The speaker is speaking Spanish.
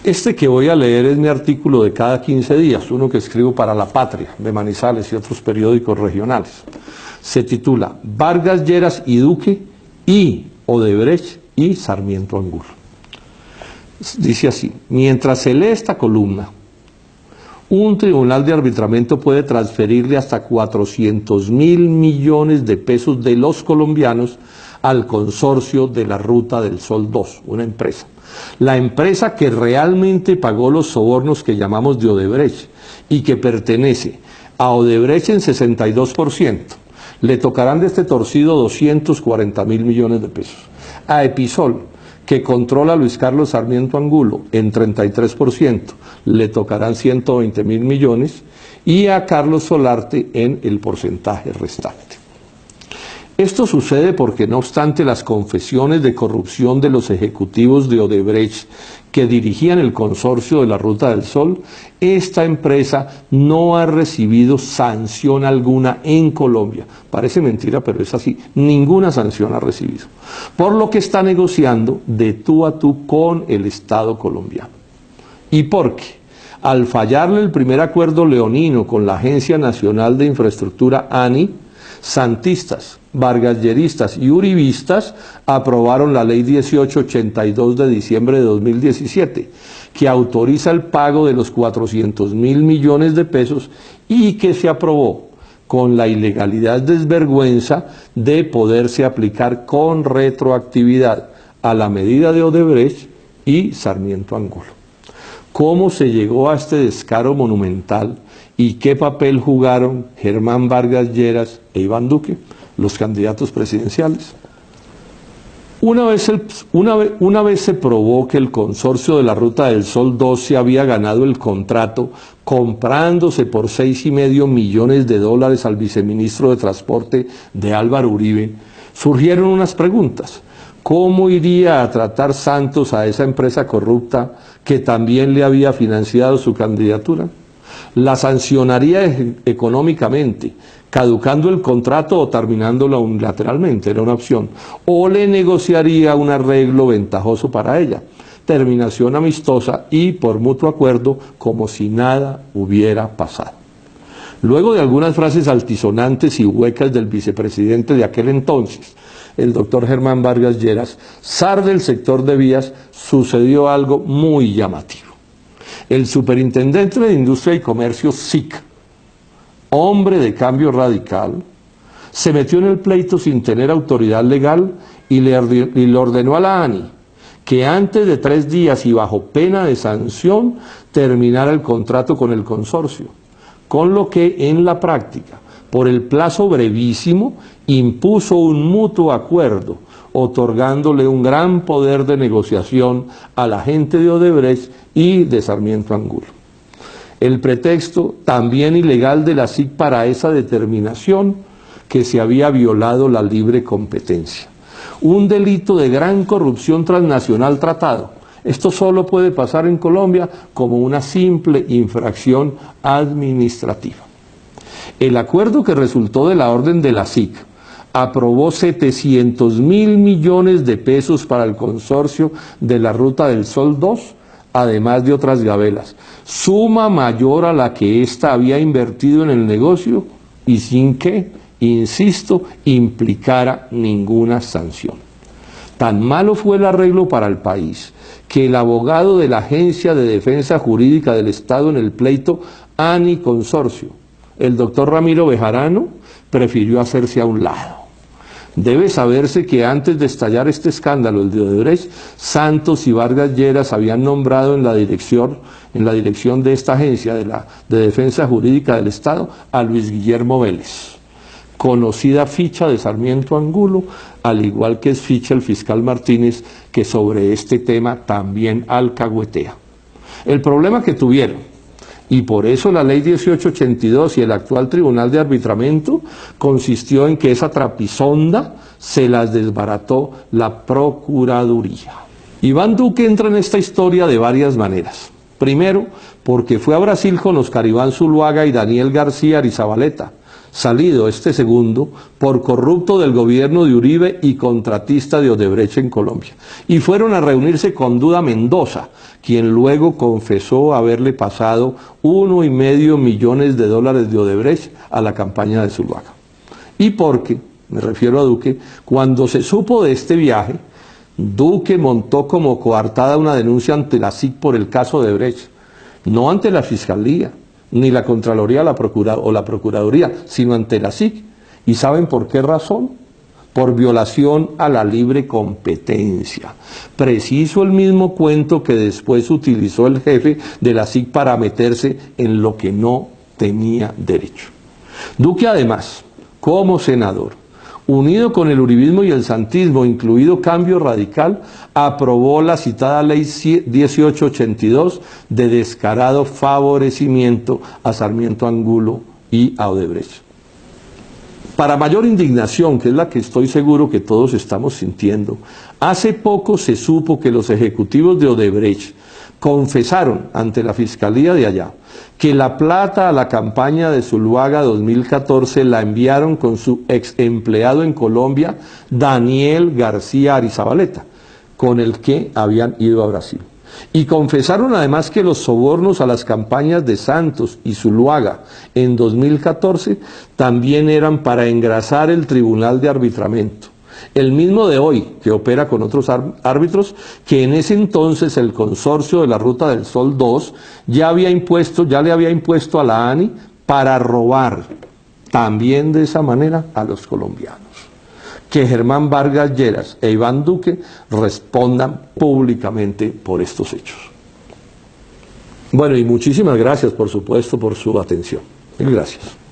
Este que voy a leer es mi artículo de cada 15 días, uno que escribo para La Patria, de Manizales y otros periódicos regionales. Se titula Vargas Lleras y Duque y Odebrecht y Sarmiento Angulo. Dice así: mientras se lee esta columna, un tribunal de arbitramiento puede transferirle hasta 400.000 millones de pesos de los colombianos al consorcio de la Ruta del Sol 2, una empresa. La empresa que realmente pagó los sobornos que llamamos de Odebrecht y que pertenece a Odebrecht en 62%, le tocarán de este torcido 240.000 millones de pesos. A Episol, que controla Luis Carlos Sarmiento Angulo en 33%, le tocarán 120.000 millones, y a Carlos Solarte en el porcentaje restante. Esto sucede porque, no obstante las confesiones de corrupción de los ejecutivos de Odebrecht que dirigían el consorcio de la Ruta del Sol, esta empresa no ha recibido sanción alguna en Colombia. Parece mentira, pero es así. Ninguna sanción ha recibido. Por lo que está negociando de tú a tú con el Estado colombiano. Y porque, al fallarle el primer acuerdo leonino con la Agencia Nacional de Infraestructura, ANI, santistas, vargasyeristas y uribistas aprobaron la Ley 1882 de diciembre de 2017, que autoriza el pago de los 400.000 millones de pesos y que se aprobó con la ilegalidad desvergüenza de poderse aplicar con retroactividad a la medida de Odebrecht y Sarmiento Angulo. ¿Cómo se llegó a este descaro monumental y qué papel jugaron Germán Vargas Lleras e Iván Duque, los candidatos presidenciales? Una vez se probó que el consorcio de la Ruta del Sol 2 se había ganado el contrato comprándose por $6,5 millones al viceministro de Transporte de Álvaro Uribe, surgieron unas preguntas. ¿Cómo iría a tratar Santos a esa empresa corrupta que también le había financiado su candidatura? ¿La sancionaría económicamente, caducando el contrato o terminándolo unilateralmente? Era una opción. ¿O le negociaría un arreglo ventajoso para ella? Terminación amistosa y por mutuo acuerdo, como si nada hubiera pasado. Luego de algunas frases altisonantes y huecas del vicepresidente de aquel entonces, el doctor Germán Vargas Lleras, zar del sector de vías, sucedió algo muy llamativo. El superintendente de Industria y Comercio, SIC, hombre de cambio radical, se metió en el pleito sin tener autoridad legal y le ordenó a la ANI que antes de 3 días y bajo pena de sanción terminara el contrato con el consorcio, con lo que en la práctica, por el plazo brevísimo, impuso un mutuo acuerdo, otorgándole un gran poder de negociación a la gente de Odebrecht y de Sarmiento Angulo. El pretexto también ilegal de la SIC para esa determinación, que se había violado la libre competencia. Un delito de gran corrupción transnacional tratado. Esto solo puede pasar en Colombia como una simple infracción administrativa. El acuerdo que resultó de la orden de la SIC aprobó 700.000 millones de pesos para el consorcio de la Ruta del Sol 2, además de otras gabelas, suma mayor a la que ésta había invertido en el negocio y sin que, insisto, implicara ninguna sanción. Tan malo fue el arreglo para el país que el abogado de la Agencia de Defensa Jurídica del Estado en el pleito ANI Consorcio, el doctor Ramiro Bejarano, prefirió hacerse a un lado. Debe saberse que antes de estallar este escándalo, el de Odebrecht, Santos y Vargas Lleras habían nombrado en la dirección de esta agencia de defensa jurídica del Estado a Luis Guillermo Vélez, conocida ficha de Sarmiento Angulo, al igual que es ficha el fiscal Martínez, que sobre este tema también alcahuetea. El problema que tuvieron, y por eso la ley 1882 y el actual tribunal de arbitramiento, consistió en que esa trapisonda se las desbarató la Procuraduría. Iván Duque entra en esta historia de varias maneras. Primero, porque fue a Brasil con Oscar Iván Zuluaga y Daniel García Arizabaleta, salido este segundo por corrupto del gobierno de Uribe y contratista de Odebrecht en Colombia. Y fueron a reunirse con Duda Mendoza, quien luego confesó haberle pasado $1,5 millones de Odebrecht a la campaña de Zuluaga. Y porque, me refiero a Duque, cuando se supo de este viaje, Duque montó como coartada una denuncia ante la SIC por el caso Odebrecht, no ante la Fiscalía, ni la Contraloría o la Procuraduría, sino ante la SIC. ¿Y saben por qué razón? Por violación a la libre competencia. Preciso el mismo cuento que después utilizó el jefe de la SIC para meterse en lo que no tenía derecho. Duque además, como senador, unido con el uribismo y el santismo, incluido Cambio Radical, aprobó la citada ley 1882 de descarado favorecimiento a Sarmiento Angulo y a Odebrecht. Para mayor indignación, que es la que estoy seguro que todos estamos sintiendo, hace poco se supo que los ejecutivos de Odebrecht confesaron ante la Fiscalía de allá que la plata a la campaña de Zuluaga 2014 la enviaron con su ex empleado en Colombia, Daniel García Arizabaleta, con el que habían ido a Brasil. Y confesaron además que los sobornos a las campañas de Santos y Zuluaga en 2014 también eran para engrasar el Tribunal de Arbitramiento, el mismo de hoy, que opera con otros árbitros, que en ese entonces el consorcio de la Ruta del Sol 2 ya le había impuesto a la ANI para robar también de esa manera a los colombianos. Que Germán Vargas Lleras e Iván Duque respondan públicamente por estos hechos. Bueno, y muchísimas gracias, por supuesto, por su atención. Mil gracias.